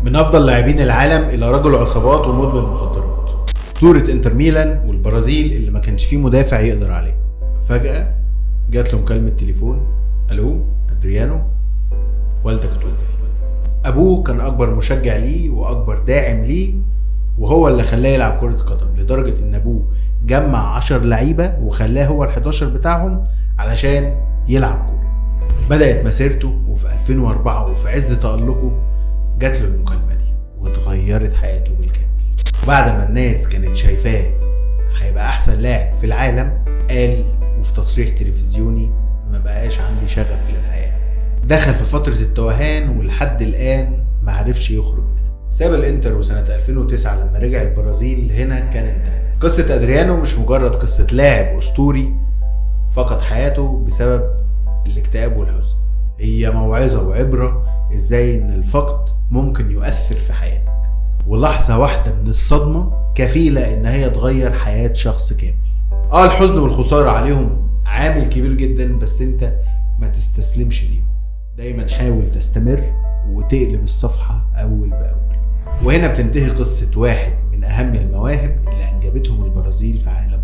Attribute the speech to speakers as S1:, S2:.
S1: من افضل لاعبين العالم الى رجل عصابات ومدمن مخدرات. اسطورة انتر ميلان والبرازيل اللي ما كانش فيه مدافع يقدر عليه. فجأة جات له مكالمة تليفون. الو ادريانو، والدك توفي. ابوه كان اكبر مشجع ليه واكبر داعم ليه، وهو اللي خلاه يلعب كرة قدم، لدرجة ان ابوه جمع 10 لعيبة وخلاه هو ال11 بتاعهم علشان يلعب كورة. بدأت مسيرته، وفي 2004 وفي عز تألقه جات له المكالمة دي واتغيرت حياته بالكامل. وبعد ما الناس كانت شايفاه هيبقى احسن لاعب في العالم، قال وفي تصريح تلفزيوني: ما بقاش عندي شغف للحياة. دخل في فترة التوهان ولحد الآن ما عرفش يخرج منها. ساب الانتر وسنة 2009 لما رجع البرازيل هنا كان انتهى. قصة ادريانو مش مجرد قصة لاعب اسطوري فقد حياته بسبب الاكتئاب والحزن، هي موعظة وعبرة ازاي ان الفقد ممكن يؤثر في حياتك، ولحظة واحدة من الصدمة كفيلة ان هي تغير حياة شخص كامل. الحزن والخسارة عليهم عامل كبير جدا، بس انت ما تستسلمش ليهم، دايما حاول تستمر وتقلب الصفحة اول باول. وهنا بتنتهي قصة واحد من اهم المواهب اللي انجبتهم البرازيل في عالم